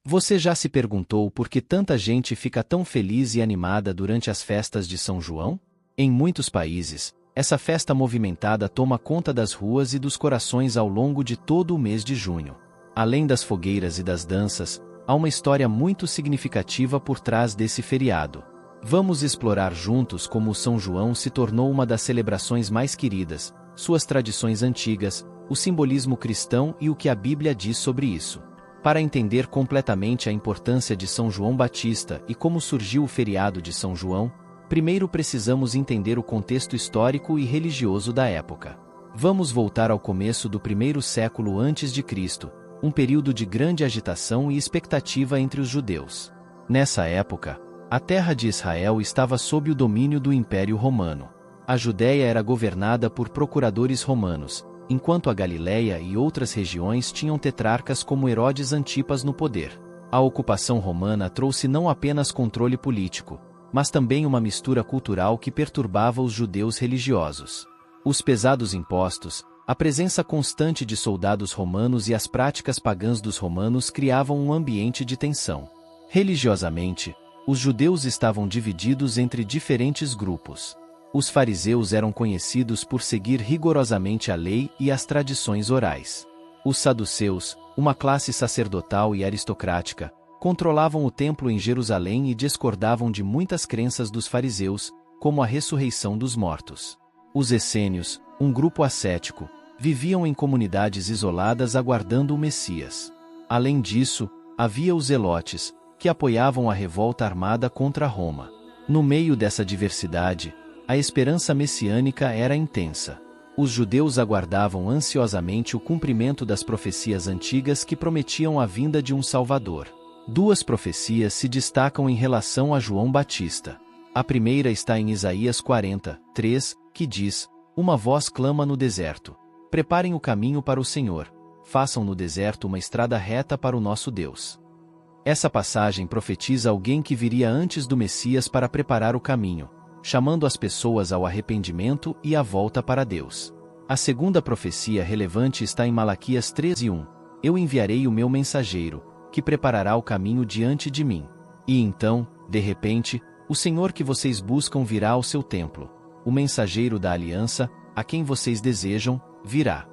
Você já se perguntou por que tanta gente fica tão feliz e animada durante as festas de São João? Em muitos países, essa festa movimentada toma conta das ruas e dos corações ao longo de todo o mês de junho. Além das fogueiras e das danças, há uma história muito significativa por trás desse feriado. Vamos explorar juntos como o São João se tornou uma das celebrações mais queridas, suas tradições antigas, o simbolismo cristão e o que a Bíblia diz sobre isso. Para entender completamente a importância de São João Batista e como surgiu o feriado de São João, primeiro precisamos entender o contexto histórico e religioso da época. Vamos voltar ao começo do primeiro século antes de Cristo, um período de grande agitação e expectativa entre os judeus. Nessa época, a terra de Israel estava sob o domínio do Império Romano. A Judéia era governada por procuradores romanos, enquanto a Galiléia e outras regiões tinham tetrarcas como Herodes Antipas no poder. A ocupação romana trouxe não apenas controle político, mas também uma mistura cultural que perturbava os judeus religiosos. Os pesados impostos, a presença constante de soldados romanos e as práticas pagãs dos romanos criavam um ambiente de tensão. Religiosamente, os judeus estavam divididos entre diferentes grupos. Os fariseus eram conhecidos por seguir rigorosamente a lei e as tradições orais. Os saduceus, uma classe sacerdotal e aristocrática, controlavam o templo em Jerusalém e discordavam de muitas crenças dos fariseus, como a ressurreição dos mortos. Os essênios, um grupo ascético, viviam em comunidades isoladas aguardando o Messias. Além disso, havia os zelotes, que apoiavam a revolta armada contra Roma. No meio dessa diversidade, a esperança messiânica era intensa. Os judeus aguardavam ansiosamente o cumprimento das profecias antigas que prometiam a vinda de um Salvador. Duas profecias se destacam em relação a João Batista. A primeira está em Isaías 40:3, que diz: "Uma voz clama no deserto: preparem o caminho para o Senhor, façam no deserto uma estrada reta para o nosso Deus." Essa passagem profetiza alguém que viria antes do Messias para preparar o caminho, chamando as pessoas ao arrependimento e à volta para Deus. A segunda profecia relevante está em Malaquias 3:1. "Eu enviarei o meu mensageiro, que preparará o caminho diante de mim. E então, de repente, o Senhor que vocês buscam virá ao seu templo. O mensageiro da aliança, a quem vocês desejam, virá."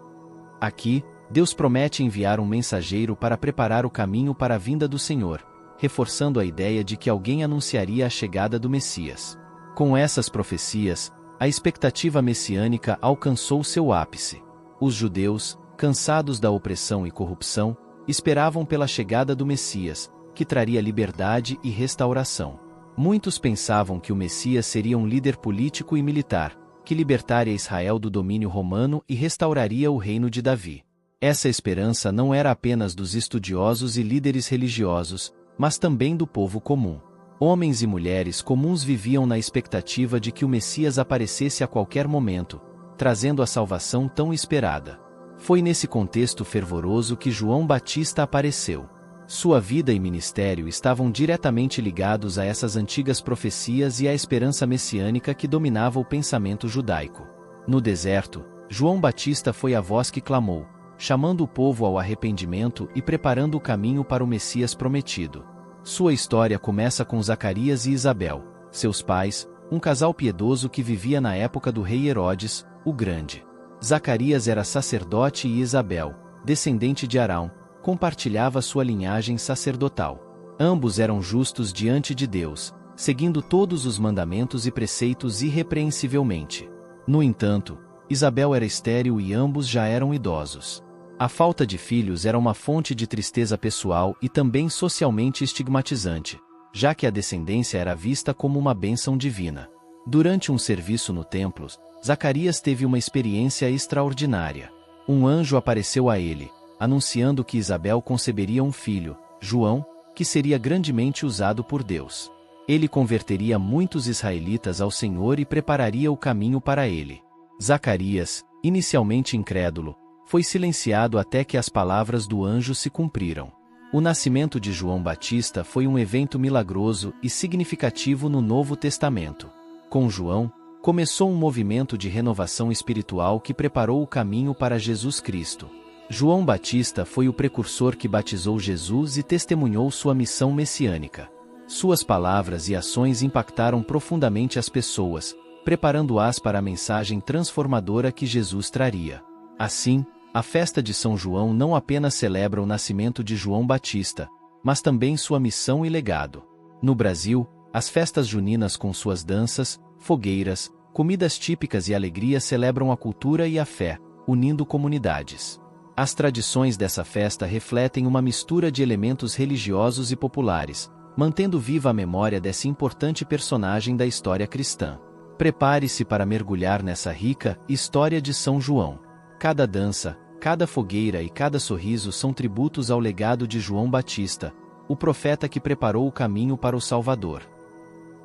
Aqui, Deus promete enviar um mensageiro para preparar o caminho para a vinda do Senhor, reforçando a ideia de que alguém anunciaria a chegada do Messias. Com essas profecias, a expectativa messiânica alcançou seu ápice. Os judeus, cansados da opressão e corrupção, esperavam pela chegada do Messias, que traria liberdade e restauração. Muitos pensavam que o Messias seria um líder político e militar, que libertaria Israel do domínio romano e restauraria o reino de Davi. Essa esperança não era apenas dos estudiosos e líderes religiosos, mas também do povo comum. Homens e mulheres comuns viviam na expectativa de que o Messias aparecesse a qualquer momento, trazendo a salvação tão esperada. Foi nesse contexto fervoroso que João Batista apareceu. Sua vida e ministério estavam diretamente ligados a essas antigas profecias e à esperança messiânica que dominava o pensamento judaico. No deserto, João Batista foi a voz que clamou, chamando o povo ao arrependimento e preparando o caminho para o Messias prometido. Sua história começa com Zacarias e Isabel, seus pais, um casal piedoso que vivia na época do rei Herodes, o Grande. Zacarias era sacerdote e Isabel, descendente de Arão, compartilhava sua linhagem sacerdotal. Ambos eram justos diante de Deus, seguindo todos os mandamentos e preceitos irrepreensivelmente. No entanto, Isabel era estéril e ambos já eram idosos. A falta de filhos era uma fonte de tristeza pessoal e também socialmente estigmatizante, já que a descendência era vista como uma bênção divina. Durante um serviço no templo, Zacarias teve uma experiência extraordinária. Um anjo apareceu a ele, anunciando que Isabel conceberia um filho, João, que seria grandemente usado por Deus. Ele converteria muitos israelitas ao Senhor e prepararia o caminho para ele. Zacarias, inicialmente incrédulo, foi silenciado até que as palavras do anjo se cumpriram. O nascimento de João Batista foi um evento milagroso e significativo no Novo Testamento. Com João, começou um movimento de renovação espiritual que preparou o caminho para Jesus Cristo. João Batista foi o precursor que batizou Jesus e testemunhou sua missão messiânica. Suas palavras e ações impactaram profundamente as pessoas, preparando-as para a mensagem transformadora que Jesus traria. Assim, a festa de São João não apenas celebra o nascimento de João Batista, mas também sua missão e legado. No Brasil, as festas juninas com suas danças, fogueiras, comidas típicas e alegria celebram a cultura e a fé, unindo comunidades. As tradições dessa festa refletem uma mistura de elementos religiosos e populares, mantendo viva a memória desse importante personagem da história cristã. Prepare-se para mergulhar nessa rica história de São João. Cada dança, cada fogueira e cada sorriso são tributos ao legado de João Batista, o profeta que preparou o caminho para o Salvador.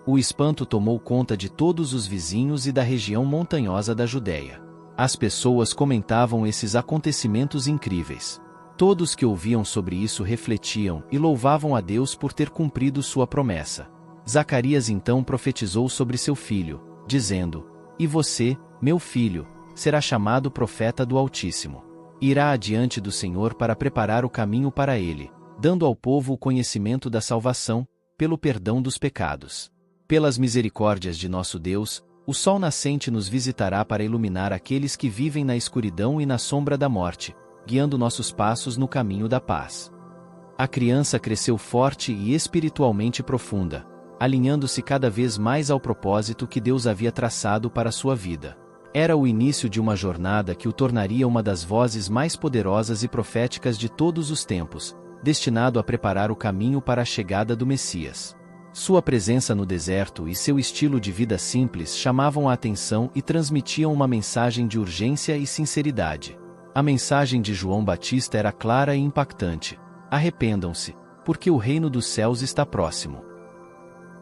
O espanto tomou conta de todos os vizinhos e da região montanhosa da Judéia. As pessoas comentavam esses acontecimentos incríveis. Todos que ouviam sobre isso refletiam e louvavam a Deus por ter cumprido sua promessa. Zacarias então profetizou sobre seu filho, dizendo: "E você, meu filho, será chamado profeta do Altíssimo. Irá adiante do Senhor para preparar o caminho para ele, dando ao povo o conhecimento da salvação, pelo perdão dos pecados. Pelas misericórdias de nosso Deus, o sol nascente nos visitará para iluminar aqueles que vivem na escuridão e na sombra da morte, guiando nossos passos no caminho da paz." A criança cresceu forte e espiritualmente profunda, alinhando-se cada vez mais ao propósito que Deus havia traçado para sua vida. Era o início de uma jornada que o tornaria uma das vozes mais poderosas e proféticas de todos os tempos, destinado a preparar o caminho para a chegada do Messias. Sua presença no deserto e seu estilo de vida simples chamavam a atenção e transmitiam uma mensagem de urgência e sinceridade. A mensagem de João Batista era clara e impactante: arrependam-se, porque o reino dos céus está próximo.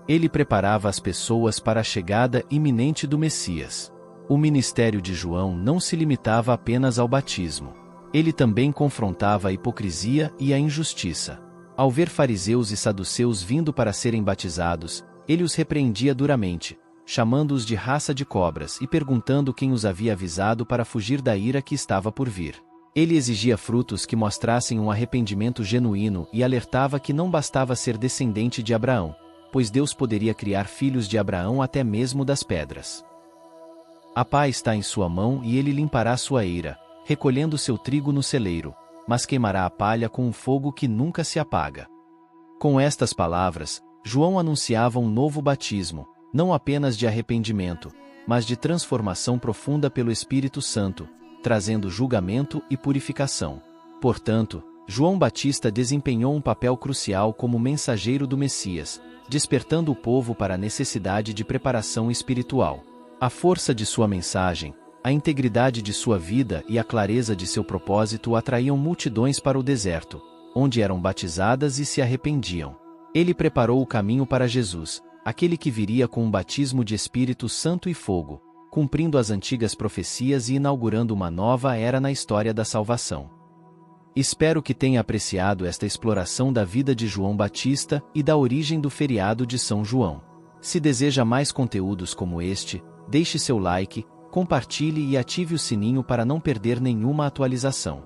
Ele preparava as pessoas para a chegada iminente do Messias. O ministério de João não se limitava apenas ao batismo. Ele também confrontava a hipocrisia e a injustiça. Ao ver fariseus e saduceus vindo para serem batizados, ele os repreendia duramente, chamando-os de raça de cobras e perguntando quem os havia avisado para fugir da ira que estava por vir. Ele exigia frutos que mostrassem um arrependimento genuíno e alertava que não bastava ser descendente de Abraão, pois Deus poderia criar filhos de Abraão até mesmo das pedras. A pá está em sua mão e ele limpará sua eira, recolhendo seu trigo no celeiro, mas queimará a palha com um fogo que nunca se apaga. Com estas palavras, João anunciava um novo batismo, não apenas de arrependimento, mas de transformação profunda pelo Espírito Santo, trazendo julgamento e purificação. Portanto, João Batista desempenhou um papel crucial como mensageiro do Messias, despertando o povo para a necessidade de preparação espiritual. A força de sua mensagem, a integridade de sua vida e a clareza de seu propósito atraíam multidões para o deserto, onde eram batizadas e se arrependiam. Ele preparou o caminho para Jesus, aquele que viria com um batismo de Espírito Santo e fogo, cumprindo as antigas profecias e inaugurando uma nova era na história da salvação. Espero que tenha apreciado esta exploração da vida de João Batista e da origem do feriado de São João. Se deseja mais conteúdos como este, deixe seu like, compartilhe e ative o sininho para não perder nenhuma atualização.